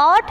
8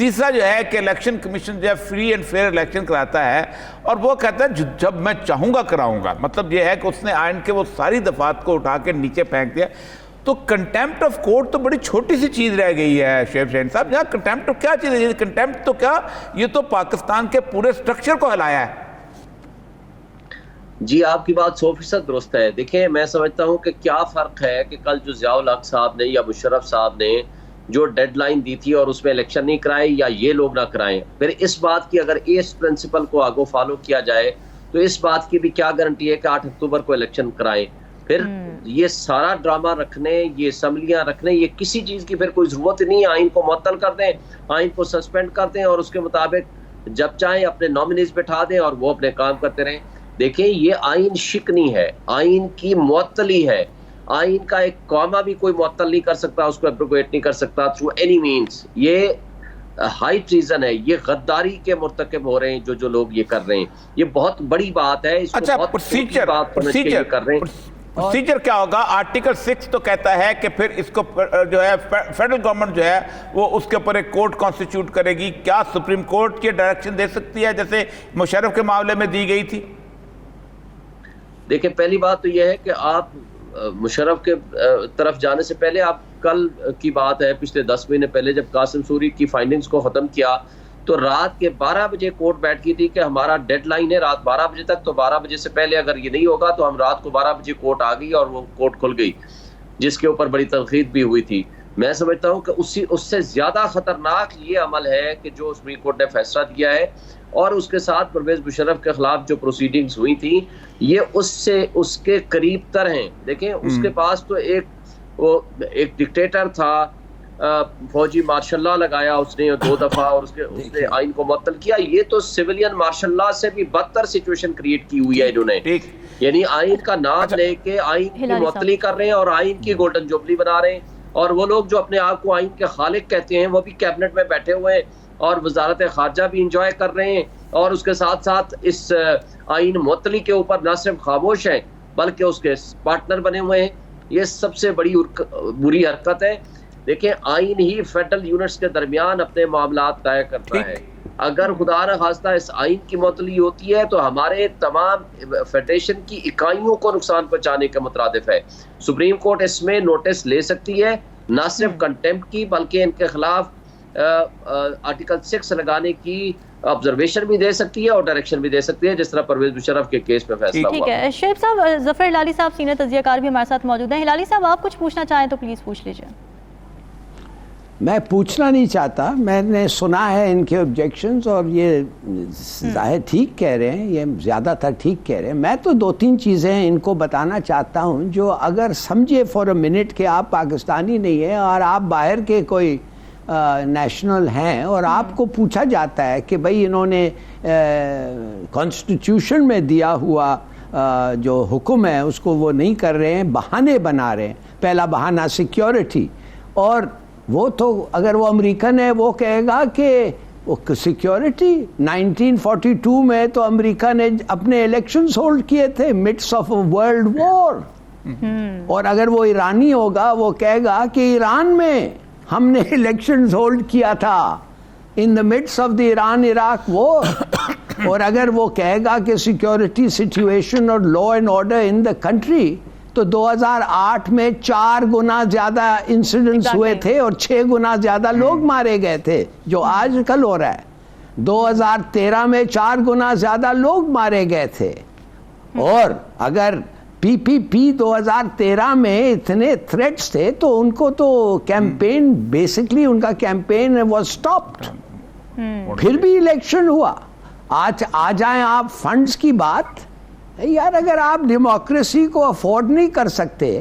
تیسرا جو ہے کہ الیکشن کمیشن جو ہے فری اینڈ فیئر الیکشن کراتا ہے اور وہ کہتا ہے جب میں چاہوں گا کراؤں گا. مطلب یہ ہے کہ اس نے آئین کے وہ ساری دفعات کو اٹھا کے نیچے پھینک دیا. تو کنٹیمپٹ آف کورٹ تو بڑی چھوٹی سی چیز رہ گئی ہے شعیب شاہین صاحب. یہاں کنٹیمپٹ کیا چیز ہے؟ کنٹیمپٹ تو کیا، یہ تو پاکستان کے پورے سٹرکچر کو ہلایا ہے. جی آپ کی بات 100% درست ہے. دیکھیں میں سمجھتا ہوں کہ کیا فرق ہے کہ کل جو ضیاء الحق صاحب نے یا مشرف صاحب نے جو ڈیڈ لائن دی تھی اور اس میں الیکشن نہیں کرائے یا یہ لوگ نہ کرائیں. پھر اس بات کی اگر اس پرنسپل کو آگے فالو کیا جائے تو اس بات کی بھی کیا گارنٹی ہے کہ 8 اکتوبر کو الیکشن کرائیں. پھر یہ سارا ڈرامہ رکھنے، یہ اسمبلیاں رکھنے، یہ کسی چیز کی پھر کوئی ضرورت نہیں ہے. آئین کو معطل کر دیں، آئین کو سسپینڈ کر دیں اور اس کے مطابق جب چاہیں اپنے نامنیز بٹھا دیں اور وہ اپنے کام کرتے رہیں. دیکھیں یہ آئین شکنی ہے، آئین کی معطلی ہے. آئین کا ایک قوما بھی کوئی معطل نہیں کر سکتا، اس کو ایبروگیٹ نہیں کر سکتا تھرو اینی مینز. یہ ہائی ٹریزن ہے، یہ غداری کے مرتکب ہو رہے ہیں جو لوگ یہ کر رہے ہیں. یہ بہت بڑی بات ہے. اس کو اچھا بہت پروسیجر کر رہے ہیں. پروسیجر کیا ہوگا؟ آرٹیکل 6 تو کہتا ہے کہ پھر اس کو جو ہے فیڈرل گورنمنٹ جو ہے وہ اس کے اوپر ایک کورٹ کانسٹیٹیوٹ کرے گی. کیا سپریم کورٹ کی ڈائریکشن دے سکتی ہے جیسے مشرف کے معاملے میں دی گئی تھی؟ دیکھیں پہلی بات تو یہ ہے کہ آپ مشرف کے طرف جانے سے پہلے، آپ کل کی بات ہے پچھلے 10 مہینے پہلے جب قاسم سوری کی فائنڈنگز کو ختم کیا تو رات کے 12 بجے کورٹ بیٹھ کی تھی کہ ہمارا ڈیڈ لائن ہے رات 12 بجے تک، تو 12 بجے سے پہلے اگر یہ نہیں ہوگا تو ہم رات کو 12 بجے کورٹ آ گئی اور وہ کورٹ کھل گئی، جس کے اوپر بڑی تنقید بھی ہوئی تھی. میں سمجھتا ہوں کہ اس سے زیادہ خطرناک یہ عمل ہے کہ جو سپریم کورٹ نے فیصلہ دیا ہے اور اس کے ساتھ پرویز مشرف کے خلاف جو پروسیڈنگز ہوئی تھیں یہ اس کے قریب تر ہیں. دیکھیں اس کے پاس تو ایک ڈکٹیٹر تھا، فوجی مارشل لا لگایا اس نے 2 دفعہ اور اس نے آئین کو معطل کیا. یہ تو سویلین مارشل لا سے بھی بدتر سچویشن کریٹ کی ہوئی ہے انہوں نے. یعنی آئین کا نام لے کے آئین کی معطلی کر رہے ہیں اور آئین کی گولڈن جوبلی بنا رہے ہیں. اور وہ لوگ جو اپنے آپ کو آئین کے خالق کہتے ہیں وہ بھی کیبنٹ میں بیٹھے ہوئے ہیں اور وزارت خارجہ بھی انجوائے کر رہے ہیں اور اس کے ساتھ ساتھ اس آئین معطلی کے اوپر نہ صرف خاموش ہیں بلکہ اس کے پارٹنر بنے ہوئے ہیں. یہ سب سے بڑی بری حرکت ہے. دیکھیں آئین ہی فیڈرل یونٹس کے درمیان اپنے معاملات طے کرتا ہے. اگر خدا نہ خواستہ اس آئین کی معطلی ہوتی ہے تو ہمارے تمام فیڈریشن کی اکائیوں کو نقصان پہنچانے کے مترادف ہے. سپریم کورٹ اس میں نوٹس لے سکتی ہے، نہ صرف کنٹیمپٹ کی بلکہ ان کے خلاف آرٹیکل 6 لگانے کی آبزرویشن بھی دے سکتی ہے اور ڈائریکشن بھی دے سکتی ہے، جس طرح پرویز مشرف کے کیس میں فیصلہ ہوا. ٹھیک ہے شعیب صاحب، ظفر ہلالی صاحب سینئر تجزیہ کار بھی ہمارے ساتھ موجود ہیں. ہلالی صاحب آپ کچھ پوچھنا چاہیں تو پلیز پوچھ لیجیے. میں پوچھنا نہیں چاہتا، میں نے سنا ہے ان کے آبجیکشنز اور یہ ظاہر ٹھیک کہہ رہے ہیں، یہ زیادہ تر ٹھیک کہہ رہے ہیں. میں تو 2-3 چیزیں ان کو بتانا چاہتا ہوں جو اگر سمجھے فور اے منٹ کہ آپ پاکستانی نہیں ہیں اور آپ باہر کے کوئی نیشنل ہیں اور آپ کو پوچھا جاتا ہے کہ بھئی انہوں نے کانسٹیٹیوشن میں دیا ہوا جو حکم ہے اس کو وہ نہیں کر رہے ہیں، بہانے بنا رہے ہیں. پہلا بہانہ سیکیورٹی، اور وہ تو اگر وہ امریکن ہے وہ کہے گا کہ وہ سیکیورٹی 1942 میں تو امریکہ نے اپنے الیکشنز ہولڈ کیے تھے مڈس آف اے ورلڈ وار. اور اگر وہ ایرانی ہوگا وہ کہے گا کہ ایران میں ہم نے الیکشنز ہولڈ کیا تھا in the midst of the Iran Iraq war. اور اگر وہ کہے گا کہ سیکیورٹی سچویشن اور law and order in the country, تو 2008 میں 4 گنا زیادہ انسیڈنٹس ہوئے تھے اور 6 گنا زیادہ لوگ مارے گئے تھے جو آج کل ہو رہا ہے. 2013 میں 4 گنا زیادہ لوگ مارے گئے تھے. اور اگر PPP 2013 میں اتنے تھریٹس تھے تو ان کو تو کیمپین بیسکلی ان کا کیمپین واز سٹاپڈ. پھر بھی الیکشن ہوا. آج آ جائیں آپ فنڈز کی بات. یار اگر آپ ڈیموکریسی کو افورڈ نہیں کر سکتے،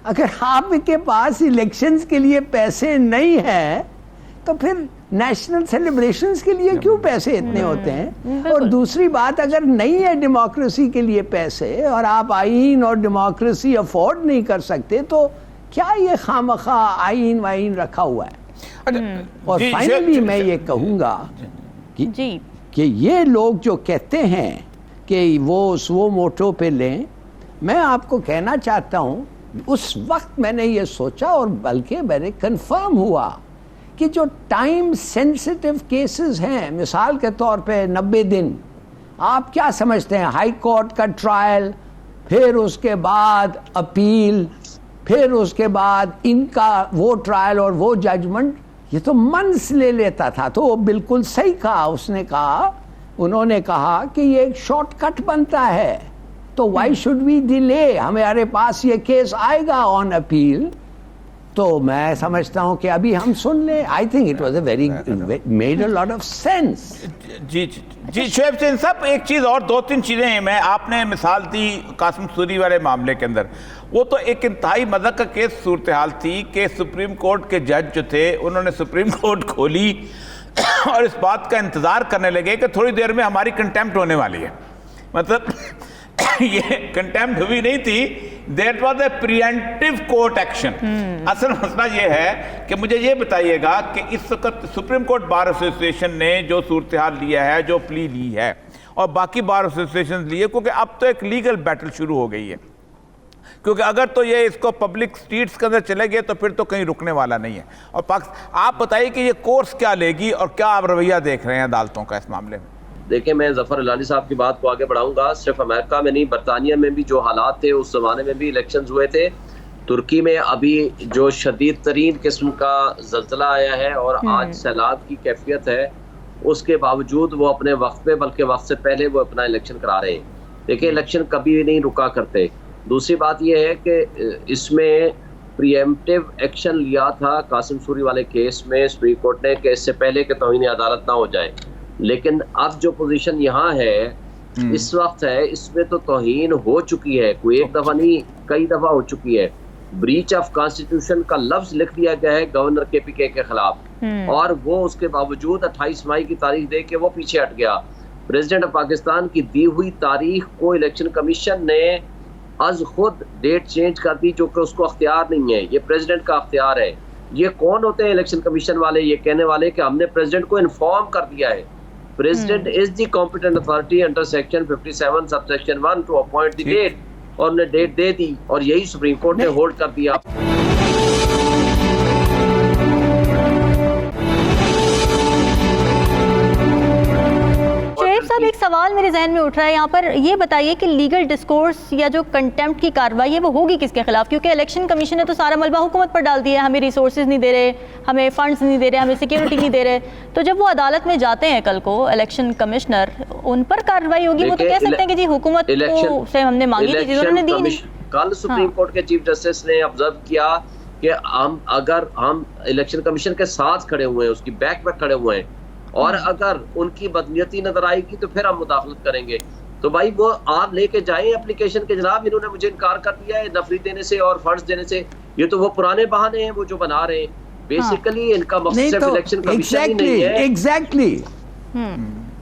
اگر آپ کے پاس الیکشنز کے لیے پیسے نہیں ہیں تو پھر نیشنل سیلیبریشنز کے لیے کیوں پیسے اتنے ہوتے ہیں؟ اور دوسری بات، اگر نہیں ہے ڈیموکریسی کے لیے پیسے اور آپ آئین اور ڈیموکریسی افورڈ نہیں کر سکتے تو کیا یہ خامخواہ آئین وائین رکھا ہوا ہے؟ اور فائنلی میں یہ کہوں گا کہ یہ لوگ جو کہتے ہیں کہ وہ موٹو پہ لیں، میں آپ کو کہنا چاہتا ہوں اس وقت میں نے یہ سوچا اور بلکہ میں نے کنفرم ہوا کہ جو ٹائم سینسٹیو کیسز ہیں، مثال کے طور پہ 90 دن، آپ کیا سمجھتے ہیں؟ ہائی کورٹ کا ٹرائل، پھر اس کے بعد اپیل، پھر اس کے بعد ان کا وہ ٹرائل اور وہ ججمنٹ، یہ تو منس لے لیتا تھا. تو وہ بالکل صحیح کہا اس نے کہا، انہوں نے کہا کہ یہ ایک شارٹ کٹ بنتا ہے، تو وائی شوڈ وی ڈیلے؟ ہمارے پاس یہ کیس آئے گا آن اپیل، تو میں سمجھتا ہوں کہ ابھی ہم سن لیں. I think it was a very made a lot of sense. جی شعیب حسین صاحب، ایک چیز اور، 2-3 چیزیں ہیں. میں آپ نے مثال دی قاسم سوری والے معاملے کے اندر، وہ تو ایک انتہائی مذہب کا کیس صورتحال تھی کہ سپریم کورٹ کے جج جو تھے انہوں نے سپریم کورٹ کھولی اور اس بات کا انتظار کرنے لگے کہ تھوڑی دیر میں ہماری کنٹیمپٹ ہونے والی ہے. مطلب یہ کنٹیمپٹ ہوئی نہیں تھی، that was a pre-emptive court action. اصل مسئلہ یہ ہے کہ مجھے یہ بتائیے گا کہ اس وقت سپریم کورٹ بار ایسوسیشن نے جو صورتحال لیا ہے، جو پلی لی ہے، اور باقی بار ایسوسیشن لیے، کیونکہ اب تو ایک لیگل بیٹل شروع ہو گئی ہے، کیونکہ اگر تو یہ اس کو پبلک سٹریٹس کے اندر چلے گئے تو پھر تو کہیں رکنے والا نہیں ہے. اور آپ بتائیے کہ یہ کورس کیا لے گی اور کیا آپ رویہ دیکھ رہے ہیں عدالتوں کا اس معاملے میں؟ دیکھیں، میں ظفر ہلالی صاحب کی بات کو آگے بڑھاؤں گا. صرف امریکہ میں نہیں، برطانیہ میں بھی جو حالات تھے اس زمانے میں بھی الیکشنز ہوئے تھے. ترکی میں ابھی جو شدید ترین قسم کا زلزلہ آیا ہے اور آج سیلاب کی کیفیت ہے، اس کے باوجود وہ اپنے وقت پہ، بلکہ وقت سے پہلے وہ اپنا الیکشن کرا رہے ہیں. دیکھیں، الیکشن کبھی بھی نہیں رکا کرتے. دوسری بات یہ ہے کہ اس میں پریمپٹیو ایکشن لیا تھا قاسم سوری والے کیس میں سپریم کورٹ نے، کہ اس سے پہلے کہ توہین عدالت نہ ہو جائے. لیکن اب جو پوزیشن یہاں ہے اس وقت ہے، اس میں تو توہین ہو چکی ہے، کوئی ایک دفعہ نہیں کئی دفعہ ہو چکی ہے. بریچ آف کانسٹیٹیوشن کا لفظ لکھ دیا گیا ہے گورنر KPK کے خلاف، اور وہ اس کے باوجود 28 مئی کی تاریخ دے کے وہ پیچھے ہٹ گیا. پریزیڈنٹ آف پاکستان کی دی ہوئی تاریخ کو الیکشن کمیشن نے از خود ڈیٹ چینج کر دی، جو کہ اس کو اختیار نہیں ہے، یہ پریزیڈنٹ کا اختیار ہے. یہ کون ہوتے ہیں الیکشن کمیشن والے؟ یہ کہنے والے کہ ہم نے پریزیڈنٹ کو انفارم کر دیا ہے. President is the competent authority under section 57 subsection 1 to appoint the date. اور انہیں ڈیٹ دے دی اور یہی سپریم کورٹ نے ہولڈ کر دیا. صاحب ایک سوال میرے ذہن میں اٹھ رہا ہے یہاں پر، یہ بتائیے کہ لیگل ڈسکورس یا جو کنٹیمپٹ کی کارروائی ہے وہ ہوگی کس کے خلاف؟ کیونکہ الیکشن کمیشن نے تو سارا ملبہ حکومت پر ڈال دیا ہے، ہمیں ریسورسز نہیں دے رہے، ہمیں فنڈز نہیں دے رہے، ہمیں سیکیورٹی نہیں دے رہے. تو جب وہ عدالت میں جاتے ہیں کل کو الیکشن کمشنر، ان پر کارروائی ہوگی؟ وہ تو کہہ سکتے ہیں کہ جی حکومت کو سے ہم نے مانگی تھی، انہوں نے دی نہیں. کل سپریم کورٹ کے چیف جسٹس نے آبزرو کیا کہ اگر ہم الیکشن کمیشن کے ساتھ کھڑے ہوئے ہیں، اس کی بیک پہ کھڑے ہوئے ہیں، اور اگر ان کی بدنیتی نظر آئے گی تو پھر ہم مداخلت کریں گے. تو بھائی وہ آپ لے کے جائیں اپلیکیشن کے، جناب انہوں نے مجھے انکار کر دیا ہے نفری دینے سے اور فنڈز دینے سے. یہ تو وہ پرانے بہانے ہیں وہ جو بنا رہے ہیں. بیسیکلی ان کا مقصد صرف الیکشن کمیشن ہی نہیں ہے. ایگزیکٹلی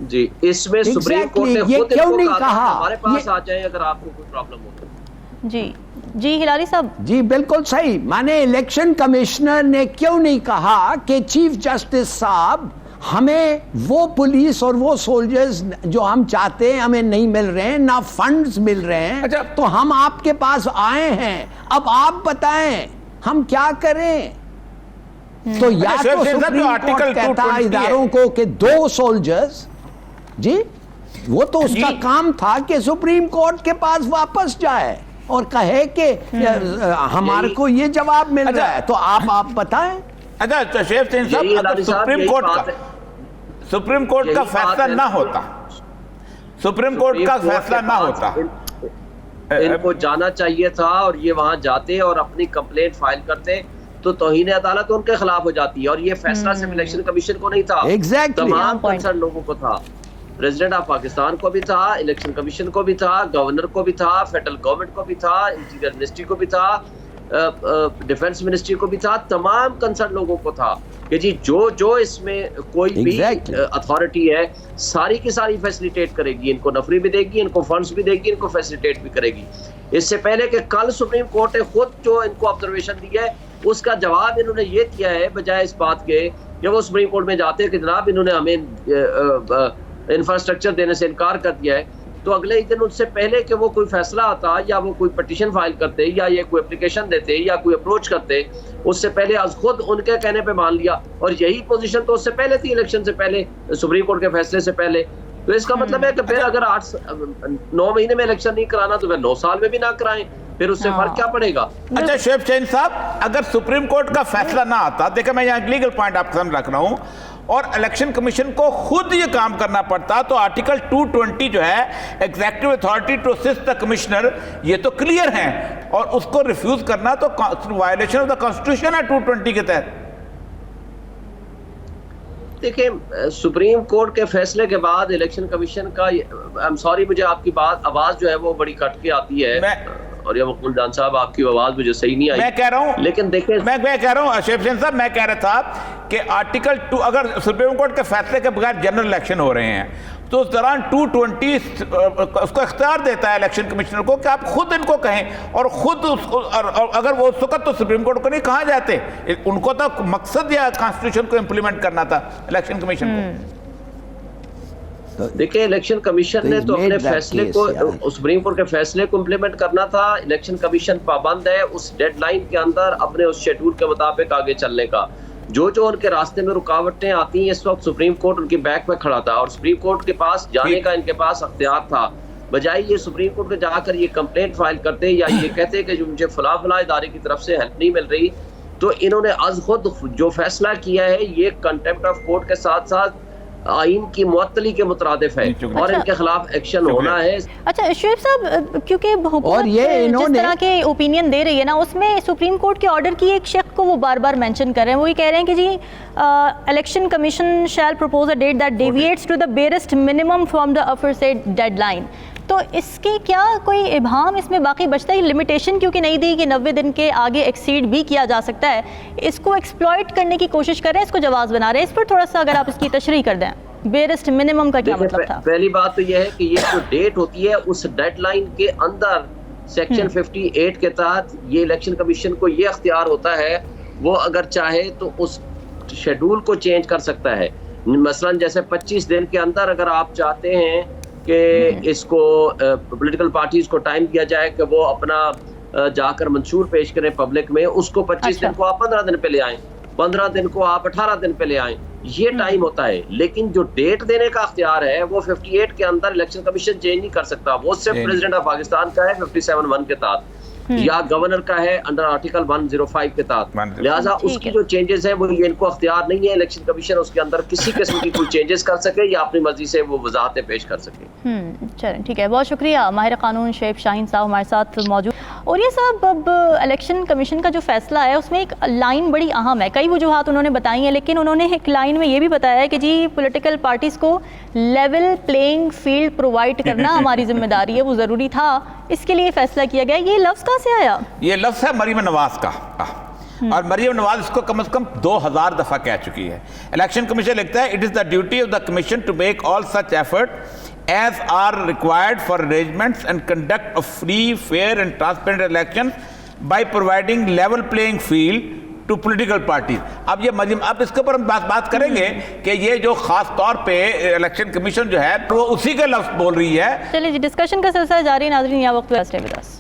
جی، اس میں سپریم کورٹ نے خود ان کو کہا ہمارے پاس آ جائیں اگر آپ کو کوئی پرابلم ہو تو. جی ہلالی صاحب، جی بالکل صحیح. مانے الیکشن کمشنر نے کیوں نہیں کہا کہ چیف جسٹس صاحب ہمیں وہ پولیس اور وہ سولجرز جو ہم چاہتے ہیں ہمیں نہیں مل رہے ہیں، نہ فنڈز مل رہے ہیں، تو ہم آپ کے پاس آئے ہیں، اب آپ بتائیں ہم کیا کریں؟ تو یا تو سپریم کورٹ کہتا اداروں کو کہ 2 سولجرز، جی وہ تو اس کا کام تھا کہ سپریم کورٹ کے پاس واپس جائے اور کہے کہ ہمارے کو یہ جواب مل رہا ہے، تو آپ بتائیں. اچھا شیخ حسین صاحب، اگر سپریم کورٹ کا فیصلہ نہ ہوتا، سپریم کورٹ کا فیصلہ نہ ہوتا، ان کو جانا چاہیے تھا اور یہ وہاں جاتے اور اپنی کمپلینٹ فائل کرتے تو توہین عدالت ان کے خلاف ہو جاتی ہے. اور یہ فیصلہ صرف الیکشن کمیشن کو نہیں تھا، تمام کنسرن لوگوں کو تھا. پریزیڈنٹ آف پاکستان کو بھی تھا، الیکشن کمیشن کو بھی تھا، گورنر کو بھی تھا، فیڈرل گورنمنٹ کو بھی تھا، انٹیریئر منسٹری کو بھی تھا، ڈیفنس منسٹری کو بھی تھا، تمام کنسرن لوگوں کو تھا کہ جی جو اس میں کوئی بھی اتھارٹی ہے ساری کی ساری فیسلیٹیٹ کرے گی، ان کو نفری بھی دے گی، ان کو فنڈز بھی دے گی، ان کو فیسلیٹیٹ بھی کرے گی. اس سے پہلے کہ کل سپریم کورٹ نے خود جو ان کو آبزرویشن دی ہے اس کا جواب انہوں نے یہ دیا ہے، بجائے اس بات کے کہ وہ سپریم کورٹ میں جاتے ہیں کہ جناب انہوں نے ہمیں انفراسٹرکچر دینے سے انکار کر دیا ہے. تو اگلے ہی دن ان سے پہلے کہ وہ کوئی فیصلہ آتا یا وہ کوئی پٹیشن فائل کرتے یا یہ کوئی اپلیکیشن دیتے یا کوئی اپروچ کرتے، اس سے پہلے از خود ان کے کہنے پہ مان لیا. اور یہی پوزیشن تو اس سے پہلے تھی، الیکشن سے پہلے، سپریم کورٹ کے فیصلے سے پہلے. تو اس کا مطلب ہے کہ پھر اگر 9 مہینے میں الیکشن نہیں کرانا تو پھر 9 سال میں بھی نہ کرائیں، پھر اس سے فرق کیا پڑے گا؟ اچھا شعیب شاہین صاحب، اگر سپریم کورٹ کا فیصلہ نہ آتا، دیکھیں میں یہاں لیگل پوائنٹ آپ کے سامنے رکھ رہا ہوں، اور الیکشن کمیشن کو خود یہ کام کرنا پڑتا، تو آرٹیکل 220 جو ہے executive authority to assist the commissioner, یہ تو کلیئر ہیں، اور اس کو ریفیوز کرنا تو وائلیشن آف دا کانسٹیٹیوشن ہے 220 کے تحت. دیکھیں سپریم کورٹ کے فیصلے کے بعد الیکشن کمیشن کا، سوری مجھے آپ کی آواز جو ہے وہ بڑی کٹ کے آتی ہے، اور یہ مقبول جان صاحب آپ کی آواز مجھے صحیح نہیں آئی. میں کہہ رہا ہوں، لیکن دیکھیں میں کہہ رہا ہوں شعیب شاہین صاحب، میں کہہ رہا تھا کہ آرٹیکل 2 اگر سپریم کورٹ کے فیصلے کے بغیر جنرل الیکشن ہو رہے ہیں تو اس دوران 220 اس کو اختیار دیتا ہے الیکشن کمشنر کو کہ آپ خود ان کو کہیں، اور خود اگر وہ اس وقت تو سپریم کورٹ کو نہیں کہاں جاتے، ان کو تو مقصد یا کانسٹیٹیوشن کو امپلیمنٹ کرنا تھا الیکشن کمیشن کو. دیکھیں الیکشن کمیشن نے تو اپنے فیصلے کو، سپریم کورٹ کے فیصلے کو امپلیمنٹ کرنا تھا. الیکشن کمیشن پابند ہے اس ڈیڈ لائن کے اندر اپنے اس شیڈول کے مطابق آگے چلنے کا. جو ان کے راستے میں رکاوٹیں آتی ہیں، اس وقت سپریم کورٹ ان کی بیک میں کھڑا تھا، اور سپریم کورٹ کے پاس جانے کا ان کے پاس اختیار تھا. بجائے یہ سپریم کورٹ کے جا کر یہ کمپلینٹ فائل کرتے یا یہ کہتے کہ مجھے فلاں ادارے کی طرف سے ہیلپ نہیں مل رہی، تو انہوں نے از خود جو فیصلہ کیا ہے یہ کنٹیمپٹ آف کورٹ کے ساتھ ساتھ آئین کی معطلی کے مترادف ہے، اور ان کے خلاف ایکشن ہونا ہے. اچھا شعیب صاحب، کیونکہ حکومت جس طرح کے اوپینین دے رہی ہے نا، اس میں سپریم کورٹ کے آرڈر کی ایک شق کو وہ بار بار مینشن کر رہے ہیں. وہ یہ کہہ رہے ہیں کہ جی election commission shall propose a date that deviates to the barest minimum from the aforesaid deadline. تو اس کی کیا کوئی ابہام اس میں باقی بچتا ہے؟ لمیٹیشن کیونکہ نہیں دی کہ 90 دن کے آگے ایکسیڈ بھی کیا جا سکتا ہے، اس کو ایکسپلائٹ کرنے کی کوشش کر رہے ہیں، اس کو جواز بنا رہے ہیں. اس پر تھوڑا سا اگر آپ اس کی تشریح کر دیں، بیئرسٹ منیمم کا کیا مطلب تھا؟ پہلی بات تو یہ ہے کہ یہ جو ڈیٹ ہوتی ہے اس ڈیڈ لائن کے اندر سیکشن 58 کے تحت یہ الیکشن کمیشن کو یہ اختیار ہوتا ہے، وہ اگر چاہے تو اس شیڈول کو چینج کر سکتا ہے. مثلا جیسے 25 دن کے اندر اگر آپ چاہتے ہیں کہ اس کو پولیٹیکل پارٹیز کو ٹائم دیا جائے کہ وہ اپنا جا کر منشور پیش کریں پبلک میں، اس کو 25 دن کو آپ 15 دن پہ لے آئیں، 15 دن کو آپ 18 دن پہ لے آئیں، یہ ٹائم ہوتا ہے. لیکن جو ڈیٹ دینے کا اختیار ہے وہ 58 کے اندر الیکشن کمیشن چینج نہیں کر سکتا، وہ صرف پریزیڈنٹ آف پاکستان کا ہے 57(1) کے تحت، یا گورنر کا ہے انڈر آرٹیکل 105 کے تحت. لہٰذا اس کی جو چینجز ہیں وہ ان کو اختیار نہیں ہے الیکشن کمیشن اس کے اندر کسی قسم کی کوئی چینجز کر سکے یا اپنی مرضی سے وہ وضاحتیں پیش کر سکے. چلیں ٹھیک ہے، بہت شکریہ. ماہر قانون شعیب شاہین صاحب ہمارے ساتھ موجود. اور یہ صاحب، اب الیکشن کمیشن کا جو فیصلہ ہے اس میں ایک لائن بڑی اہم ہے، کئی وجوہات انہوں نے بتائی ہیں، لیکن انہوں نے ایک لائن میں یہ بھی بتایا ہے کہ جی پولیٹیکل پارٹیز کو لیول پلینگ فیلڈ پرووائڈ کرنا ہماری ذمہ داری ہے، وہ ضروری تھا، اس کے لیے فیصلہ کیا گیا. یہ لفظ کہاں سے آیا؟ یہ لفظ ہے مریم نواز کا، اور مریم نواز اس کو کم از کم 2000 دفعہ کہہ چکی ہے. الیکشن کمیشن لکھتا ہے، it is the duty of the commission to make all such effort as are required for arrangements and conduct of free, fair and transparent elections by providing level playing field to political parties. اب یہ مجمع، اب اس کے اوپر ہم بات کریں گے کہ یہ جو خاص طور پہ الیکشن کمیشن جو ہے وہ اسی کے لفظ بول رہی ہے. چلیے جی، ڈسکشن کا سلسلہ جاری ہے ناظرین، یا وقت ویسٹ ہے ود اس.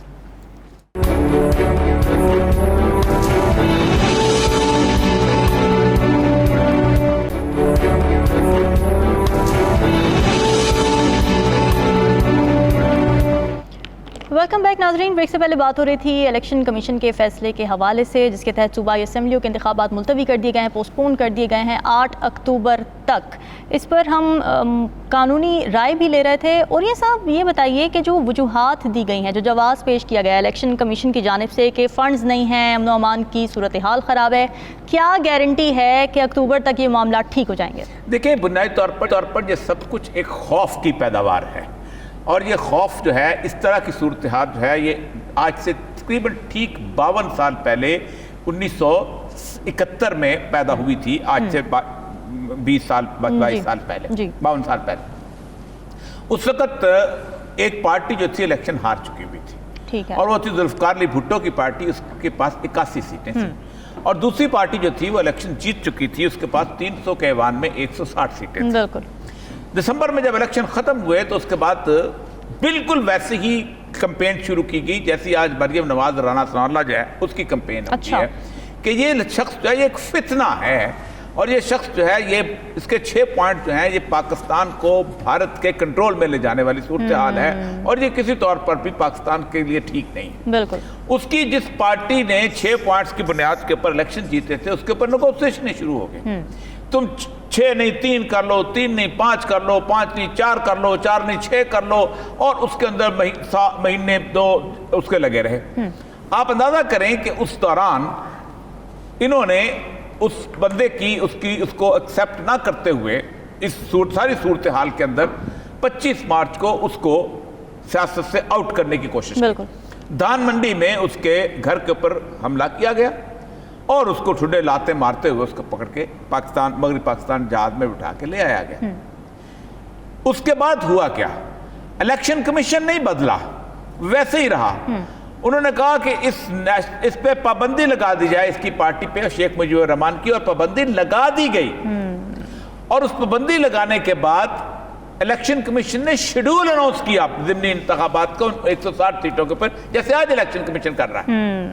ویلکم بیک ناظرین. بریک سے پہلے بات ہو رہی تھی الیکشن کمیشن کے فیصلے کے حوالے سے، جس کے تحت صوبائی اسمبلیوں کے انتخابات ملتوی کر دیے گئے ہیں، پوسٹ پون کر دیے گئے ہیں 8 اکتوبر تک. اس پر ہم قانونی رائے بھی لے رہے تھے. اور یہ صاحب یہ بتائیے کہ جو وجوہات دی گئی ہیں، جو جواز پیش کیا گیا ہے الیکشن کمیشن کی جانب سے کہ فنڈز نہیں ہیں، امن و امان کی صورتحال خراب ہے، کیا گارنٹی ہے کہ اکتوبر تک یہ معاملات ٹھیک ہو جائیں گے؟ دیکھیں، بنیادی طور پر یہ سب کچھ ایک خوف کی پیداوار ہے، اور یہ خوف جو ہے، اس طرح کی صورتحال جو ہے، یہ آج سے تقریباً ٹھیک 52 سال پہلے 1971 میں پیدا ہوئی تھی. آج سے 20 سال 22 سال پہلے، 52 سال پہلے. اس وقت ایک پارٹی جو تھی الیکشن ہار چکی ہوئی تھی، اور وہ تھی ذوالفقار علی بھٹو کی پارٹی، اس کے پاس 81 سیٹیں تھیں. اور دوسری پارٹی جو تھی وہ الیکشن جیت چکی تھی، اس کے پاس 300 کے ایوان میں 160 سیٹیں تھیں. بالکل. دسمبر میں جب الیکشن ختم ہوئے تو اس کے بعد بالکل ویسے ہی کمپین شروع کی گئی جیسی آج مریم نواز رانا ثناءاللہ جو ہے اس کی کمپین ہوتی ہے کہ یہ شخص جو ہے یہ ایک فتنہ ہے، اور یہ شخص جو ہے یہ اس کے 6 پوائنٹ جو ہیں یہ پاکستان کو بھارت کے کنٹرول میں لے جانے والی صورتحال ہے، اور یہ کسی طور پر بھی پاکستان کے لیے ٹھیک نہیں ہے۔ بالکل اس کی جس پارٹی نے 6 پوائنٹس کی بنیاد کے اوپر الیکشن جیتے تھے اس کے اوپر نیگوشیشن شروع ہو گئے، تم 6 نہیں 3 کر لو، 3 نہیں 5 کر لو، 5 نہیں 4 کر لو، 4 نہیں 6 کر لو، اور اس کے اندر مہینے 2 اس کے لگے رہے۔ آپ اندازہ کریں کہ اس دوران انہوں نے اس بندے کی اس کو ایکسیپٹ نہ کرتے ہوئے اس ساری صورتحال کے اندر 25 مارچ کو اس کو سیاست سے آؤٹ کرنے کی کوشش کی۔ بالکل دان منڈی میں اس کے گھر کے اوپر حملہ کیا گیا اور اس کو ٹھڈے لاتے مارتے ہوئے اس کو پکڑ کے مغربی پاکستان جہاز میں بٹھا کے لے آیا گیا۔ اس کے بعد ہوا کیا؟ الیکشن کمیشن نہیں بدلا، ویسے ہی رہا۔ انہوں نے کہا کہ اس پہ پابندی لگا دی جائے، اس کی پارٹی پہ شیخ مجیب الرحمان کی، اور پابندی لگا دی گئی۔ اور اس پابندی لگانے کے بعد الیکشن کمیشن نے شیڈول اناؤنس کیا ضمنی انتخابات کو 160 سیٹوں کے اوپر، جیسے آج الیکشن کمیشن کر رہا ہے۔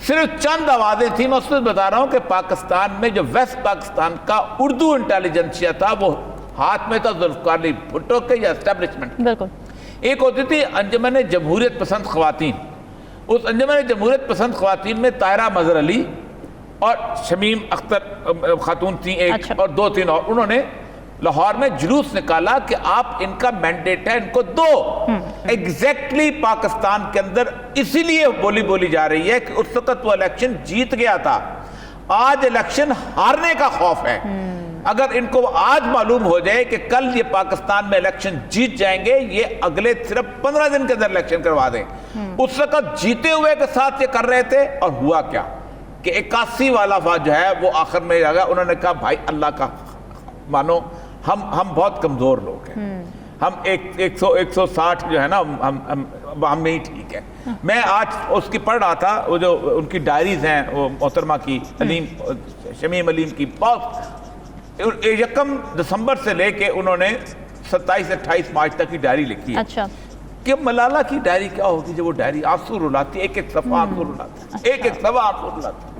صرف چند آوازیں تھیں، میں اس میں بتا رہا ہوں کہ پاکستان میں جو ویسٹ پاکستان کا اردو انٹیلیجنسیا تھا وہ ہاتھ میں تھا ذوالفقار علی بھٹو کے یا اسٹیبلشمنٹ۔ بالکل ایک ہوتی تھی انجمن جمہوریت پسند خواتین، اس انجمن جمہوریت پسند خواتین میں طاہرہ مظہر علی اور شمیم اختر خاتون تھیں ایک، اور 2-3 اور، انہوں نے لاہور میں جلوس نکالا کہ آپ ان کا مینڈیٹ ہے ان کو دو۔ ایگزیکٹلی پاکستان کے اندر اسی لیے بولی جا رہی ہے کہ اس وقت وہ الیکشن جیت گیا تھا، آج الیکشن ہارنے کا خوف ہے۔ اگر ان کو آج معلوم ہو جائے کہ کل یہ پاکستان میں الیکشن جیت جائیں گے، یہ اگلے صرف 15 دن کے اندر الیکشن کروا دیں، اس وقت جیتے ہوئے کے ساتھ یہ کر رہے تھے۔ اور ہوا کیا کہ 81 والا جو ہے وہ آخر میں آ گیا۔ انہوں نے کہا بھائی اللہ کا مانو، ہم بہت کمزور لوگ ہیں، ہم 160 جو ہے نا ہم نہیں ٹھیک ہے۔ میں آج اس کی پڑھ رہا تھا، وہ جو ان کی ڈائریز ہیں وہ محترمہ کی شمیم علیم کی، 1 دسمبر سے لے کے انہوں نے 27-28 مارچ تک کی ڈائری لکھی ہے۔ اچھا، کہ ملالہ کی ڈائری کیا ہوگی جب وہ ڈائری آنسو رلاتی ہے، ایک صفحہ آنسو رلاتی ہے، ایک صفحہ آنسو رلاتی ہے۔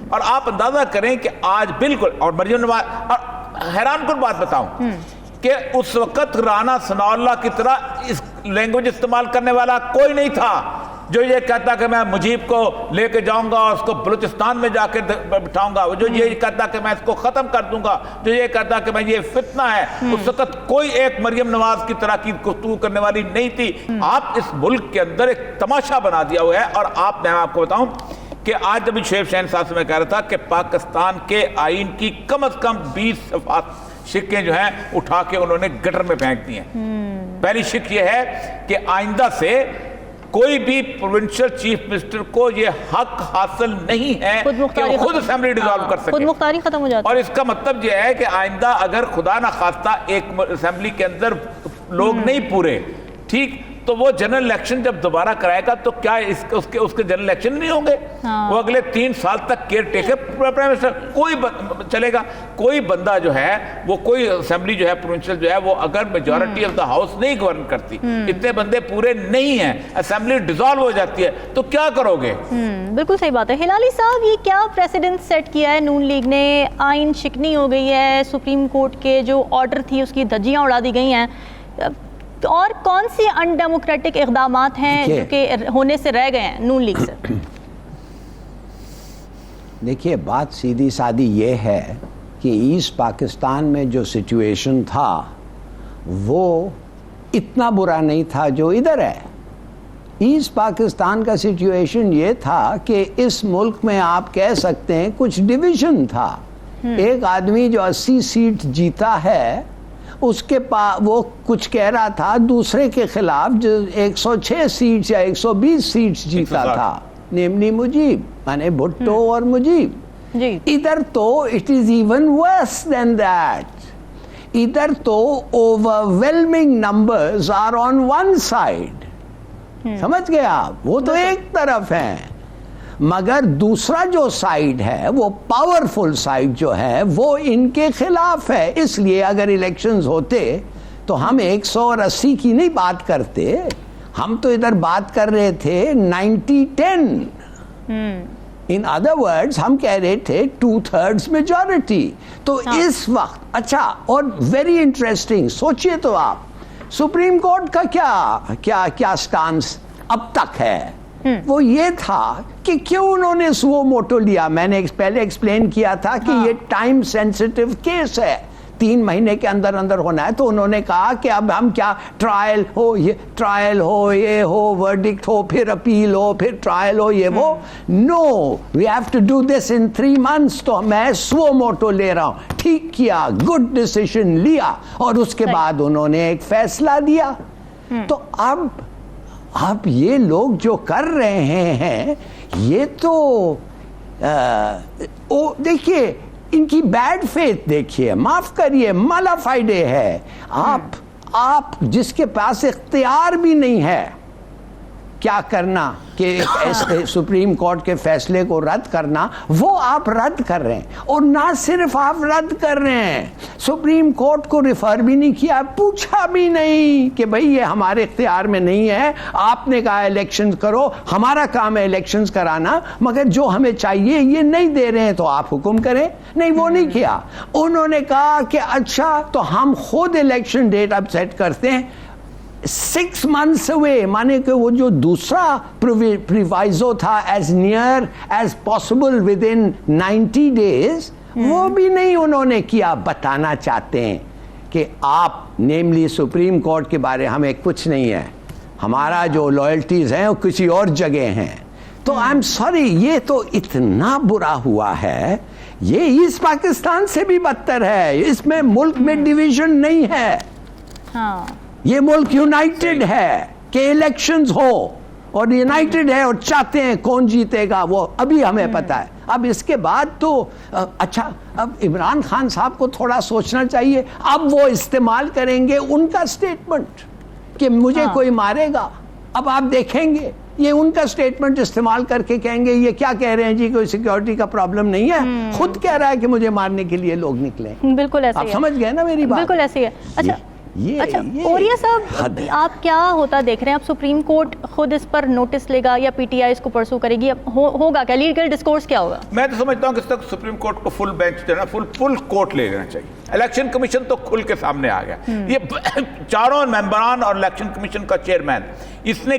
اور آپ اندازہ کریں کہ آج بالکل، اور مریم نواز، اور حیران کن بات بتاؤں کہ اس وقت رانا ثناءاللہ کی طرح اس لینگویج استعمال کرنے والا کوئی نہیں تھا جو یہ کہتا کہ میں مجیب کو لے کے جاؤں گا اور اس کو بلوچستان میں جا کے بٹھاؤں گا، جو یہ کہتا کہ میں اس کو ختم کر دوں گا، جو یہ کہتا کہ میں یہ فتنہ ہے۔ اس وقت کوئی ایک مریم نواز کی طرح کی گفتگو کرنے والی نہیں تھی۔ آپ اس ملک کے اندر ایک تماشا بنا دیا ہوا ہے۔ اور میں آپ کو بتاؤں کہ آج جب شعیب شاہین صاحب سے میں کہہ رہا تھا کہ پاکستان کے آئین کی کم از کم 20 صفحات شکیں جو ہیں اٹھا کے انہوں نے گٹر میں پھینک دی ہیں۔ پہلی شک یہ ہے کہ آئندہ سے کوئی بھی پروونشل چیف منسٹر کو یہ حق حاصل نہیں ہے کہ وہ خود اسمبلی ڈیزالو کر سکے، خود مختاری ختم ہو جاتی ہے۔ اور اس کا مطلب یہ ہے کہ آئندہ اگر خدا نہ خواستہ ایک اسمبلی کے اندر لوگ نہیں پورے، ٹھیک، تو وہ جنرل الیکشن جب دوبارہ کرائے گا تو کیا اس کے جنرل الیکشن نہیں ہوں گے؟ وہ اگلے 3 سال تک کیئر ٹیکر پرائم منسٹر کوئی چلے گا۔ کوئی بندہ جو ہے وہ کوئی اسمبلی جو ہے پروونشل جو ہے وہ اگر میجورٹی آف دا ہاؤس نہیں گورن کرتی، اتنے بندے پورے نہیں ہیں، اسمبلی ڈیزالو ہو جاتی ہے، تو کیا کرو گے؟ بالکل صحیح بات ہے۔ ہلالی صاحب، یہ کیا پریسیڈنٹ سیٹ کیا ہے نون لیگ نے؟ آئین شکنی ہو گئی ہے، سپریم کورٹ کے جو آرڈر تھی اس کی دھجیاں اڑا دی گئی ہیں، اور کون سی ان ڈیموکریٹک اقدامات ہیں جو کہ ہونے سے رہ گئے ہیں نون لیگ سے؟ دیکھیے، بات سیدھی سادی یہ ہے کہ ایسٹ پاکستان میں جو سچویشن تھا وہ اتنا برا نہیں تھا جو ادھر ہے۔ ایسٹ پاکستان کا سچویشن یہ تھا کہ اس ملک میں آپ کہہ سکتے ہیں کچھ ڈویژن تھا۔ ایک آدمی جو 80 سیٹ جیتا ہے، اس کے پاس وہ کچھ کہہ رہا تھا دوسرے کے خلاف جو 106 سیٹس یا 120 سیٹس جیتا تھا، نیملی مجیب، یعنی بھٹو اور مجیب۔ ادھر تو it is even worse than that, ادھر تو overwhelming numbers are on one side, سمجھ گئے آپ؟ وہ تو ایک طرف ہیں، مگر دوسرا جو سائیڈ ہے وہ پاورفل سائیڈ جو ہے وہ ان کے خلاف ہے۔ اس لیے اگر الیکشنز ہوتے تو ہم 180 کی نہیں بات کرتے, ہم تو ادھر بات کر رہے تھے 90-10. ان ادر ورڈز ہم کہہ رہے تھے 2/3 میجورٹی. تو اس وقت اچھا, اور ویری انٹرسٹنگ, سوچئے تو آپ سپریم کورٹ کا کیا سٹانس اب تک ہے, وہ یہ تھا کہ کیوں انہوں نے سو موٹو لیا. میں نے پہلے ایکسپلین کیا تھا کہ یہ ٹائم سینسٹیو کیس ہے, 3 مہینے کے اندر اندر ہونا ہے. تو انہوں نے کہا کہ اب ہم کیا ٹرائل ہو, یہ ہو, ورڈکٹ ہو, پھر اپیل ہو, پھر ٹرائل ہو, یہ وہ. No, we have to do this in 3 months. تو میں سو موٹو لے رہا ہوں. ٹھیک کیا, گڈ ڈیسیشن لیا, اور اس کے بعد انہوں نے ایک فیصلہ دیا. تو اب یہ لوگ جو کر رہے ہیں یہ تو دیکھیے ان کی بیڈ فیتھ دیکھیے, معاف کریے, مالا فائڈے ہے. آپ جس کے پاس اختیار بھی نہیں ہے کیا کرنا کہ سپریم کورٹ کے فیصلے کو رد کرنا, وہ آپ رد کر رہے ہیں. اور نہ صرف آپ رد کر رہے ہیں, سپریم کورٹ کو ریفر بھی نہیں کیا, پوچھا بھی نہیں کہ بھئی یہ ہمارے اختیار میں نہیں ہے, آپ نے کہا الیکشن کرو, ہمارا کام ہے الیکشنز کرانا, مگر جو ہمیں چاہیے یہ نہیں دے رہے ہیں تو آپ حکم کریں. نہیں, وہ نہیں کیا. انہوں نے کہا کہ اچھا تو ہم خود الیکشن ڈیٹ اب سیٹ کرتے ہیں 6 months away, مانے کہ وہ جو دوسرا پریوائزو تھا as near as possible within 90 days, وہ بھی نہیں انہوں نے کیا. بتانا چاہتے ہیں کہ آپ نیملی سپریم کورٹ کے بارے ہمیں کچھ نہیں ہے, ہمارا جو لائلٹیز ہیں وہ کسی اور جگہ ہیں. تو آئی ایم سوری, یہ تو اتنا برا ہوا ہے, یہ ایسٹ پاکستان سے بھی بدتر ہے. اس میں ملک میں ڈویژن نہیں ہے, یہ ملک یونائٹڈ ہے کہ الیکشنز ہو, اور یونائٹڈ ہے اور چاہتے ہیں کون جیتے گا وہ ابھی ہمیں پتا ہے. اب اس کے بعد تو اچھا, اب عمران خان صاحب کو تھوڑا سوچنا چاہیے. اب وہ استعمال کریں گے ان کا سٹیٹمنٹ کہ مجھے کوئی مارے گا. اب آپ دیکھیں گے یہ ان کا سٹیٹمنٹ استعمال کر کے کہیں گے یہ کیا کہہ رہے ہیں جی, کوئی سیکیورٹی کا پرابلم نہیں ہے, خود کہہ رہا ہے کہ مجھے مارنے کے لیے لوگ نکلے. بالکل ایسے آپ سمجھ گئے نا میری بات؟ بالکل ایسے ہے. اچھا, اوریا صاحب آپ کیا ہوتا دیکھ رہے ہیں, آپ سپریم کورٹ خود اس پر نوٹس لے گا یا پی ٹی آئی اس کو پرسو کرے گی, ہوگا کیا, لیگل ڈسکورس کیا ہوگا؟ میں تو سمجھتا ہوں کہ اس تک سپریم کورٹ کو فل بینچ دینا, فل کورٹ لے لینا چاہیے. الیکشن کمیشن تو کھل کے سامنے آ گیا, یہ چاروں ممبران اور الیکشن کمیشن کا چیئرمین, اس نے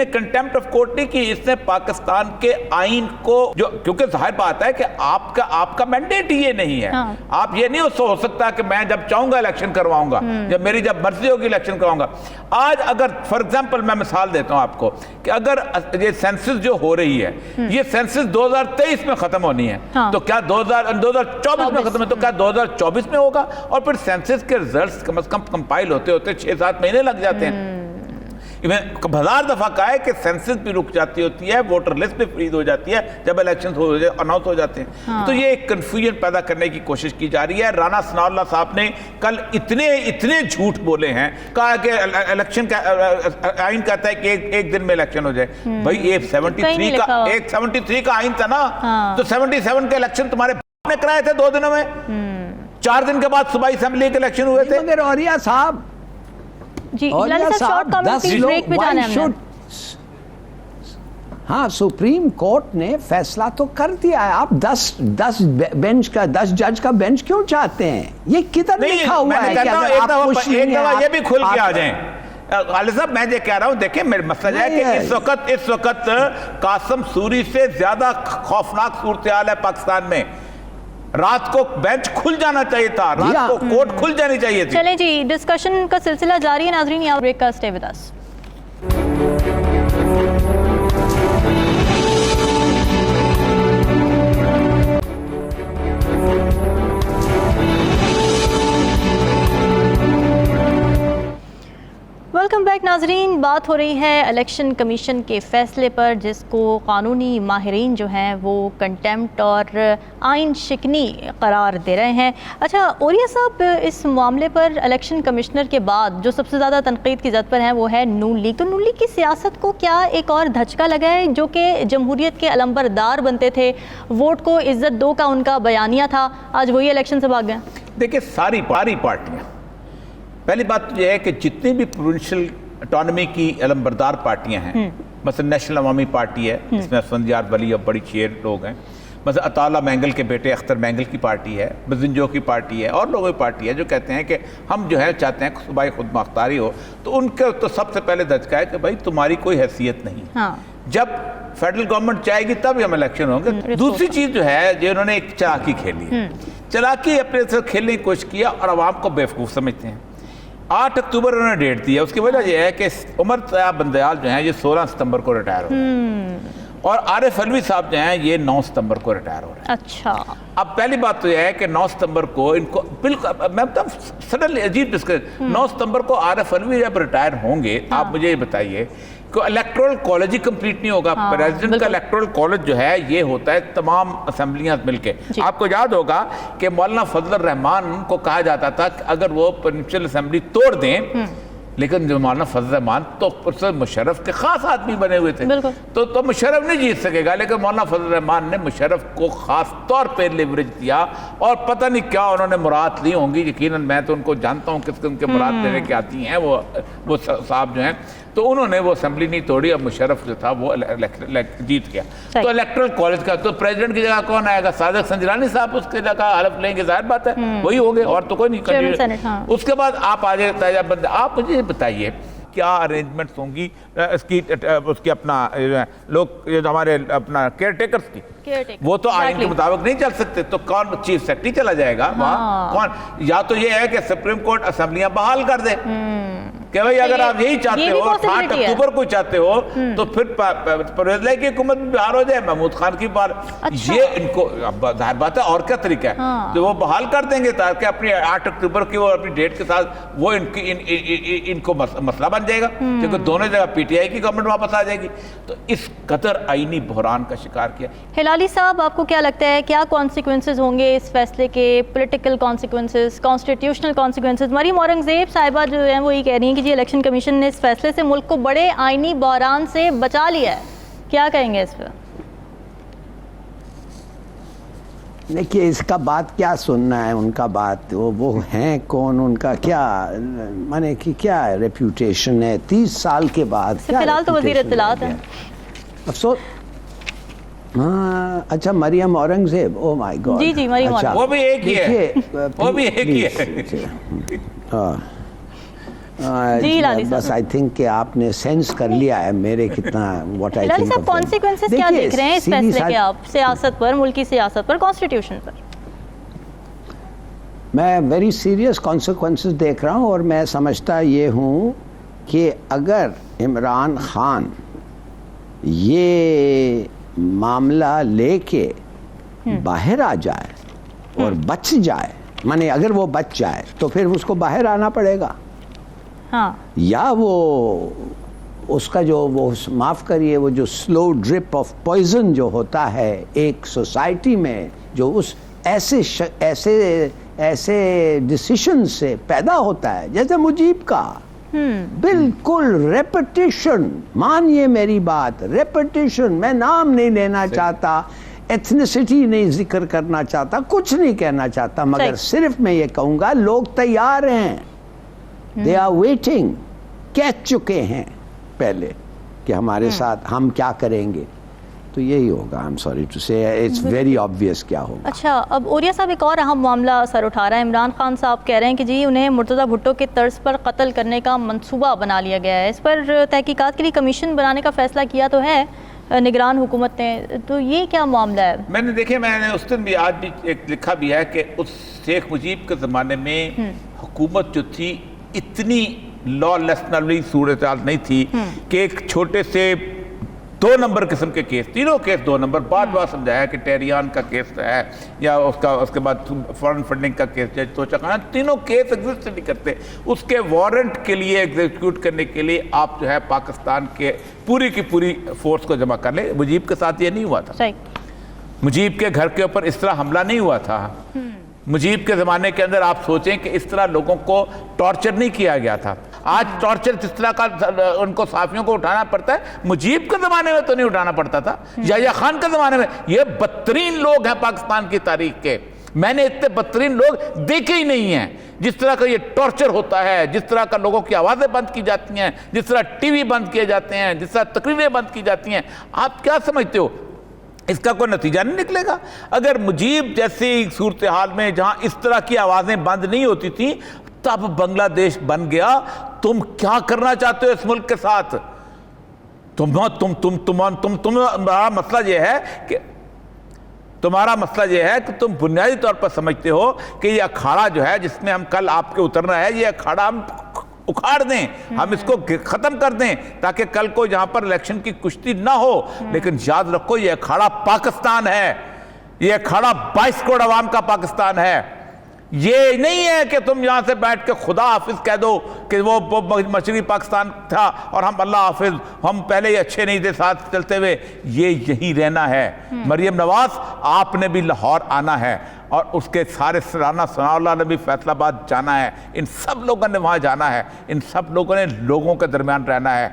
کنٹیمپٹ آف کورٹ نہیں کی, اس نے پاکستان کے آئین کو, جو کیونکہ ظاہر بات ہے کہ آپ کا مینڈیٹ ہی یہ نہیں ہے. آپ یہ نہیں ہو سکتا کہ میں جب چاہوں گا الیکشن کرواؤں گا, جب مرضی ہوگی الیکشن کرواؤں گا. آج اگر فار ایگزامپل میں مثال دیتا ہوں آپ کو کہ اگر یہ سینسس جو ہو رہی ہے, یہ سینسس 2023 میں ختم ہونی ہے, تو کیا 2024 میں ختم ہے, تو کیا 2024 میں ہوگا؟ اور پھر سینسس کے ریزلٹس کم از کم کمپائل ہوتے 6-7 مہینے لگ جاتے ہیں. ہزار دفعہ کہا ہے کہ سینسس بھی رک جاتی ہوتی ہے, ووٹر لسٹ بھی فریز ہو جاتی ہے جب الیکشن اناؤنس ہو جاتے ہیں. تو یہ ایک کنفیوژن پیدا کرنے کی کوشش کی جا رہی ہے. رانا ثناء اللہ صاحب نے کل اتنے جھوٹ بولے ہیں, کہا کہ الیکشن کا آئین کہتا ہے کہ ایک دن میں الیکشن ہو جائے. بھائی یہ 73 کا آئین تھا نا, تو 77 کے الیکشن تمہارے باپ نے کرائے تھے 2 دنوں میں, 4 دن کے بعد صوبائی اسمبلی کے الیکشن ہوئے تھے. مگر اوریا صاحب جی, شارٹ کامنٹ پلیز, بریک پہ جانا ہے. ہاں, سپریم کورٹ نے فیصلہ تو کر دیا ہے, آپ 10 بینچ کا 10 جج کا بینچ کیوں چاہتے ہیں؟ یہ کدھر لکھا ہوا ہے کہ اگر آپ خوش نہیں ہیں یہ بھی کھل کے آ جائیں. غالب صاحب میں یہ کہہ رہا ہوں, دیکھیں میرا مسئلہ ہے کہ اس وقت قاسم سوری سے زیادہ خوفناک صورتحال ہے پاکستان میں. رات کو بینچ کھل جانا چاہیے تھا, رات کو کورٹ کھل جانی چاہیے تھی. چلیں جی, ڈسکشن کا سلسلہ جاری ہے ناظرین, یہاں بریک کا, stay with us. Welcome back ناظرین. بات ہو رہی ہے الیکشن کمیشن کے فیصلے پر, جس کو قانونی ماہرین جو ہیں وہ کنٹیمپٹ اور آئین شکنی قرار دے رہے ہیں. اچھا اوریا صاحب, اس معاملے پر الیکشن کمشنر کے بعد جو سب سے زیادہ تنقید کی زد پر ہیں وہ ہے نون لیگ. تو نون لیگ کی سیاست کو کیا ایک اور دھچکا لگا ہے, جو کہ جمہوریت کے علمبردار بنتے تھے, ووٹ کو عزت دو کا ان کا بیانیہ تھا, آج وہی الیکشن سے بھاگ گئے؟ دیکھیں ساری پارٹیاں پہلی بات تو یہ ہے کہ جتنی بھی پروونشل اٹانومی کی علمبردار پارٹیاں ہیں، مثلا نیشنل عوامی پارٹی ہے جس میں اسفند یار ولی اور بڑی شیر لوگ ہیں، مثلا اطالہ مینگل کے بیٹے اختر مینگل کی پارٹی ہے، بزنجو کی پارٹی ہے، اور لوگوں کی پارٹی ہے جو کہتے ہیں کہ ہم جو ہے چاہتے ہیں کہ صوبائی خود مختاری ہو، تو ان کے تو سب سے پہلے دھچکا ہے کہ بھائی تمہاری کوئی حیثیت نہیں، جب فیڈرل گورنمنٹ چاہے گی تب ہم الیکشن ہوں گے۔ دوسری چیز جو ہے جو انہوں نے ایک چالاکی کھیلی، چالاکی اپنے سے کھیلنے کی کوشش کیا اور عوام کو بیوقوف سمجھتے ہیں۔ 8 اکتوبر انہوں نے ڈیٹ دیا، اس کی وجہ یہ ہے کہ عمر طیاب بندیال جو ہیں یہ 16 ستمبر کو ریٹائر ہو رہے ہیں، اور عارف علوی صاحب جو ہیں یہ 9 ستمبر کو ریٹائر ہو رہے ہیں۔ اچھا، اب پہلی بات تو یہ ہے کہ 9 ستمبر کو ان کو بالکل میں سڈنلی عجیب ڈسکس 9 ستمبر کو عارف علوی جب ریٹائر ہوں گے، آپ مجھے یہ بتائیے کہ الیکٹرل کالج ہی کمپلیٹ نہیں ہوگا۔ پریزیڈنٹ کا الیکٹرل کالج جو ہے یہ ہوتا ہے تمام اسمبلیاں مل کے۔ آپ کو یاد ہوگا کہ مولانا فضل الرحمان کو کہا جاتا تھا کہ اگر وہ پروونشل اسمبلی توڑ دیں، لیکن جو مولانا فضل الرحمان تو مشرف کے خاص آدمی بنے ہوئے تھے، تو مشرف نہیں جیت سکے گا، لیکن مولانا فضل الرحمان نے مشرف کو خاص طور پہ لیوریج دیا، اور پتہ نہیں کیا انہوں نے مراد لی ہوں گی، یقیناً میں تو ان کو جانتا ہوں کس قسم کے مراد لینے کی آتی ہیں وہ صاحب جو ہیں، تو انہوں نے وہ اسمبلی نہیں توڑی، اب مشرف جو تھا وہ جیت گیا۔ تو الیکٹرل کالج کا تو پریزیڈنٹ کی جگہ کون آئے گا؟ صادق سنجرانی صاحب اس کی جگہ حلف لیں گے، ظاہر بات ہے وہی ہوں گے، اور تو کوئی نہیں۔ اس کے بعد آپ آ جائے بندے، آپ مجھے بتائیے کیا ارینجمنٹس ہوں گی اس کی اپنا لوگ ہمارے اپنا کیئر ٹیکرز کی؟ وہ تو آئین کے مطابق نہیں چل سکتے، تو کون چیف سیکرٹری چلا جائے گا وہاں؟ کون؟ یا تو یہ ہے کہ سپریم کورٹ اسمبلیاں بحال کر دے کہ بھائی اگر آپ یہی چاہتے ہو 8 اکتوبر کو چاہتے ہو تو پھر پرویز لائی کی حکومت بھی بحال ہو جائے، محمود خان کی بار، یہ ان کو ظاہر بات ہے اور کیا طریقہ ہے، تو وہ بحال کر دیں گے تاکہ اپنی 8 اکتوبر کی اور اپنی ڈیٹ کے ساتھ وہ ان کو مسئلہ بن جائے گا، کیونکہ دونوں جگہ پی ٹی آئی کی گورنمنٹ واپس آ جائے گی۔ تو اس قدر آئینی بحران کا شکار کیا۔ ہلالی صاحب، آپ کو کیا لگتا ہے کیا کانسیکوینسز ہوں گے اس فیصلے کے؟ Political consequences, constitutional consequences? Maryam Aurangzeb صاحبہ جو ہیں وہ یہ کہہ رہی ہیں کہ جی الیکشن کمیشن نے اس فیصلے سے ملک کو بڑے آئینی بحران سے بچا لیا ہے، کیا کہیں گے اس پہ؟ دیکھیے اس کا بات کیا سننا ہے، ان کا بات وہ ہیں کون، ان کا کیا مانے کہ کیا ریپیوٹیشن ہے 30 سال کے بعد؟ فی الحال تو وزیر اطلاعات ہیں۔ افسوس، ہاں اچھا مریم اورنگزیب، او مائی گاڈ، جی مریم اورنگزیب، وہ بھی ایک ہی ہے، وہ بھی ایک ہی ہے۔ بس آئی تھنک کہ آپ نے سینس کر لیا ہے میرے کتنا واٹ آئی تھنک۔ کانسیکوینسز کیا دیکھ رہے ہیں اس فیصلے کے آپ، سیاست پر، ملکی سیاست پر، کانسٹیٹیوشن پر؟ میں ویری سیریس کانسیکوینسز دیکھ رہا ہوں، اور میں سمجھتا یہ ہوں کہ اگر عمران خان یہ معاملہ لے کے باہر آ جائے اور بچ جائے، مانے اگر وہ بچ جائے تو پھر اس کو باہر آنا پڑے گا، یا وہ اس کا جو وہ معاف کریے وہ جو سلو ڈرپ آف پوائزن جو ہوتا ہے ایک سوسائٹی میں، جو اس ایسے ڈیسیشن سے پیدا ہوتا ہے، جیسے مجیب کا بالکل ریپیٹیشن، مانیے میری بات، ریپیٹیشن، میں نام نہیں لینا چاہتا، ایتھنیسٹی نہیں ذکر کرنا چاہتا، کچھ نہیں کہنا چاہتا، مگر صرف میں یہ کہوں گا لوگ تیار ہیں، they are waiting، کہہ چکے ہیں پہلے کہ ہمارے ساتھ ہم کیا کریں گے، تو یہی ہوگا۔ I'm sorry to say it's very obvious کیا ہوگا۔ اچھا، اب اوریا صاحب ایک اور اہم معاملہ سر اٹھا رہا ہے، عمران خان صاحب کہہ رہے ہیں کہ جی انہیں مرتضیٰ بھٹو کے طرز پر قتل کرنے کا منصوبہ بنا لیا گیا ہے، اس پر تحقیقات کے لیے کمیشن بنانے کا فیصلہ کیا تو ہے نگران حکومت نے، تو یہ کیا معاملہ ہے؟ میں نے دیکھے، میں نے اس دن بھی آج بھی ایک لکھا بھی ہے کہ اس شیخ مجیب کے زمانے میں حکومت جو تھی اتنی لا لیسنری صورتحال نہیں تھی کہ ایک چھوٹے سے 2 نمبر قسم کے کیس، تینوں کیس 2 نمبر، بعد سمجھایا کہ ٹیریان کا کیس ہے یا اس کے بعد فورن فنڈنگ کا کیس ہے، تو چکانا تینوں کیس ایگزسٹ نہیں کرتے، اس کے وارنٹ کے لیے ایگزیکیوٹ کرنے کے لیے آپ جو ہے پاکستان کے پوری کی پوری فورس کو جمع کر لیں۔ مجیب کے ساتھ یہ نہیں ہوا تھا، مجیب کے گھر کے اوپر اس طرح حملہ نہیں ہوا تھا، مجیب کے زمانے کے اندر آپ سوچیں کہ اس طرح لوگوں کو ٹارچر نہیں کیا گیا تھا۔ آج ٹارچر جس طرح کا ان کو صحافیوں کو اٹھانا پڑتا ہے، مجیب کے زمانے میں تو نہیں اٹھانا پڑتا تھا، یحییٰ خان کے زمانے میں۔ یہ بدترین لوگ ہیں پاکستان کی تاریخ کے، میں نے اتنے بدترین لوگ دیکھے ہی نہیں ہیں. جس طرح کا یہ ٹارچر ہوتا ہے, جس طرح کا لوگوں کی آوازیں بند کی جاتی ہیں, جس طرح ٹی وی بند کیے جاتے ہیں, جس طرح تقریریں بند کی جاتی ہیں, آپ کیا سمجھتے ہو اس کا کوئی نتیجہ نہیں نکلے گا؟ اگر مجیب جیسی صورتحال میں جہاں اس طرح کی آوازیں بند نہیں ہوتی تھیں تب بنگلہ دیش بن گیا, تم کیا کرنا چاہتے ہو اس ملک کے ساتھ؟ تمہارا مسئلہ یہ ہے کہ تم بنیادی طور پر سمجھتے ہو کہ یہ اکھاڑا جو ہے جس میں ہم کل آپ کے اترنا ہے, یہ اکھاڑا ہم اکھاڑ دیں, ہم اس کو ختم کر دیں تاکہ کل کو یہاں پر الیکشن کی کشتی نہ ہو. لیکن یاد رکھو یہ اکھاڑا پاکستان ہے, یہ اکھاڑا 22 کروڑ عوام کا پاکستان ہے. یہ نہیں ہے کہ تم یہاں سے بیٹھ کے خدا حافظ کہہ دو کہ وہ مشرقی پاکستان تھا اور ہم اللہ حافظ, ہم پہلے ہی اچھے نہیں تھے ساتھ چلتے ہوئے. یہ یہیں رہنا ہے. مریم نواز آپ نے بھی لاہور آنا ہے اور اس کے سارے سرانہ ثناء اللہ نے بھی فیصل آباد جانا ہے, ان سب لوگوں نے وہاں جانا ہے, ان سب لوگوں نے لوگوں کے درمیان رہنا ہے.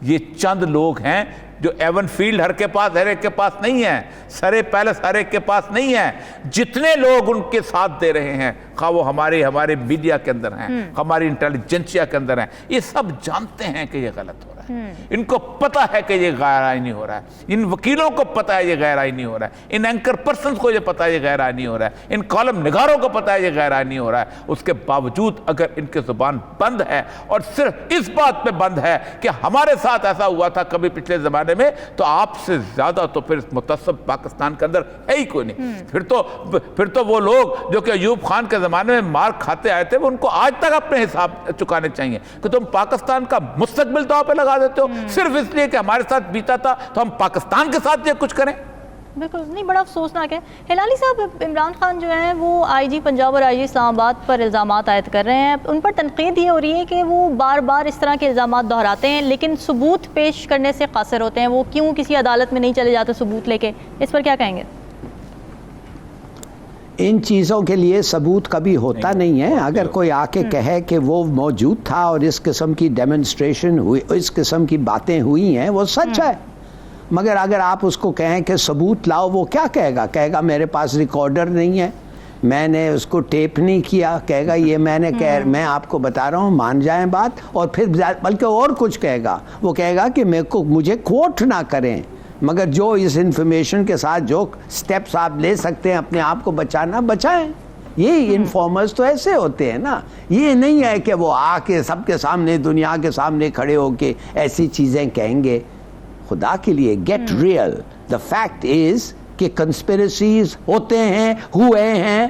یہ چند لوگ ہیں جو ایون فیلڈ ہر ایک کے پاس نہیں ہے, سرے پیلس ہر ایک کے پاس نہیں ہے. جتنے لوگ ان کے ساتھ دے رہے ہیں, خواہ وہ ہمارے میڈیا کے اندر ہیں, ہماری انٹیلیجنسیا کے اندر ہیں, یہ سب جانتے ہیں کہ یہ غلط ہو رہا ہے. ان کو پتا ہے کہ یہ غیر آئینی ہو رہا ہے, ان وکیلوں کو پتا ہے یہ غیر آئینی ہو رہا ہے, ان اینکر پرسنز کو یہ پتا ہے یہ غیر آئینی ہو رہا ہے, ان کالم نگاروں کو پتا ہے یہ غیر آئینی ہو رہا ہے. اس کے باوجود اگر ان کی زبان بند ہے اور صرف اس بات پہ بند ہے کہ ہمارے ساتھ ایسا ہوا تھا کبھی پچھلے زمانے میں, تو آپ سے زیادہ تو پھر متصب پاکستان کے اندر ہے ہی کوئی نہیں. پھر تو وہ لوگ جو کہ ایوب خان کے زمانے میں مار کھاتے آئے تھے, وہ ان کو آج تک اپنے حساب چکانے چاہیے کہ تم پاکستان کا مستقبل داؤ پہ لگا دیتے ہو صرف اس لیے کہ ہمارے ساتھ بیتا تھا تو ہم پاکستان کے ساتھ یہ کچھ کریں. بالکل نہیں, بڑا افسوسناک ہے. ہلالی صاحب, عمران خان جو ہیں وہ آئی جی پنجاب اور آئی جی اسلام آباد پر الزامات عائد کر رہے ہیں. ان پر تنقید یہ ہو رہی ہے کہ وہ بار بار اس طرح کے الزامات دہراتے ہیں لیکن ثبوت پیش کرنے سے قاصر ہوتے ہیں. وہ کیوں کسی عدالت میں نہیں چلے جاتے ثبوت لے کے؟ اس پر کیا کہیں گے؟ ان چیزوں کے لیے ثبوت کبھی ہوتا نہیں ہے. اگر کوئی آ کے کہے کہ وہ موجود تھا اور اس قسم کی ڈیمنسٹریشن ہوئی, اس قسم کی باتیں ہوئی ہیں, وہ سچ ہے. مگر اگر آپ اس کو کہیں کہ ثبوت لاؤ, وہ کیا کہے گا؟ کہے گا میرے پاس ریکارڈر نہیں ہے, میں نے اس کو ٹیپ نہیں کیا. کہے گا یہ میں آپ کو بتا رہا ہوں, مان جائیں بات. اور پھر بلکہ اور کچھ کہے گا, وہ کہے گا کہ مجھے کوٹ نہ کریں. مگر جو اس انفارمیشن کے ساتھ جو سٹیپس آپ لے سکتے ہیں اپنے آپ کو بچانا, بچائیں. یہ انفارمرز تو ایسے ہوتے ہیں نا. یہ نہیں ہے کہ وہ آ کے سب کے سامنے, دنیا کے سامنے کھڑے ہو کے ایسی چیزیں کہیں گے. خدا کے لیے get real. The fact is کہ کنسپیرسیز ہوتے ہیں, ہوئے ہیں.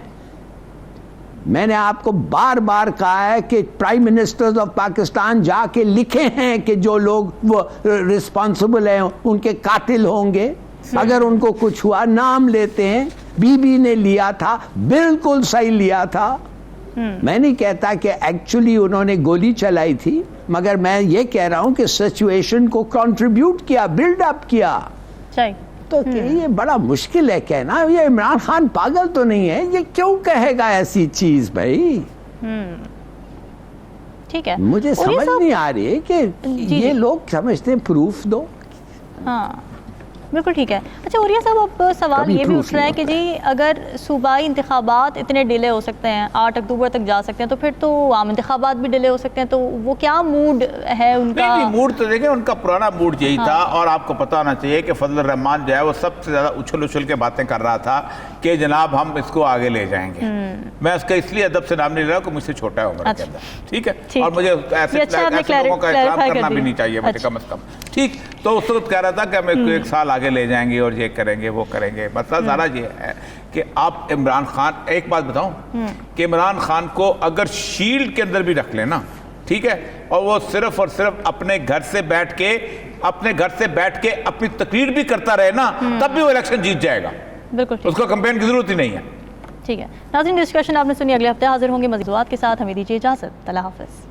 میں نے آپ کو بار بار کہا ہے کہ پرائم منسٹرز آف پاکستان جا کے لکھے ہیں کہ جو لوگ وہ رسپانسبل ہیں ان کے قاتل ہوں گے. اگر ان کو کچھ ہوا نام لیتے ہیں. بی بی نے لیا تھا, بالکل صحیح لیا تھا. میں نہیں کہتا کہ ایکچولی انہوں نے گولی چلائی تھی, مگر میں یہ کہہ رہا ہوں کہ سچویشن کو کنٹریبیوٹ کیا, بلڈ اپ کیا. تو یہ بڑا مشکل ہے کہنا. یہ عمران خان پاگل تو نہیں ہے, یہ کیوں کہے گا ایسی چیز بھائی؟ ٹھیک ہے, مجھے سمجھ نہیں آ رہی کہ یہ لوگ سمجھتے ہیں پروف دو. ہاں بالکل ٹھیک ہے. اچھا اوریہ صاحب, اب سوال یہ بھی اٹھ رہا ہے کہ جی اگر صوبائی انتخابات اتنے ڈیلے ہو سکتے ہیں, 8 اکتوبر تک جا سکتے ہیں, تو پھر تو عام انتخابات بھی ڈیلے ہو سکتے ہیں. تو وہ کیا موڈ ہے ان کا؟ نہیں, موڈ تو دیکھیں ان کا پرانا موڈ یہی تھا. اور آپ کو پتہ ہونا چاہیے کہ فضل الرحمان جو ہے وہ سب سے زیادہ اچھل کے باتیں کر رہا تھا کہ جناب ہم اس کو آگے لے جائیں گے. میں اس کا اس لیے ادب سے نام نہیں لے رہا کہ مجھ سے چھوٹا ہے عمر کے اندر, ٹھیک ہے, اور مجھے ایسے لوگوں کا احترام کرنا بھی نہیں چاہیے مجھے کم از کم, ٹھیک. تو اس وقت کہہ رہا تھا کہ ہم ایک سال آگے لے جائیں گے اور یہ کریں گے وہ کریں گے. مسئلہ سارا یہ ہے کہ آپ عمران خان, ایک بات بتاؤں کہ عمران خان کو اگر شیلڈ کے اندر بھی رکھ لیں نا, ٹھیک ہے, اور وہ صرف اور صرف اپنے گھر سے بیٹھ کے اپنی تقریر بھی کرتا رہے نا, تب بھی وہ الیکشن جیت جائے گا. بالکل, اس کو کمپین کی ضرورت ہی نہیں ہے. ٹھیک ہے ناظرین, ڈسکشن آپ نے سنی. اگلے ہفتے حاضر ہوں گے مزید کے ساتھ. ہمیں دیجیے اجازت. اللہ حافظ.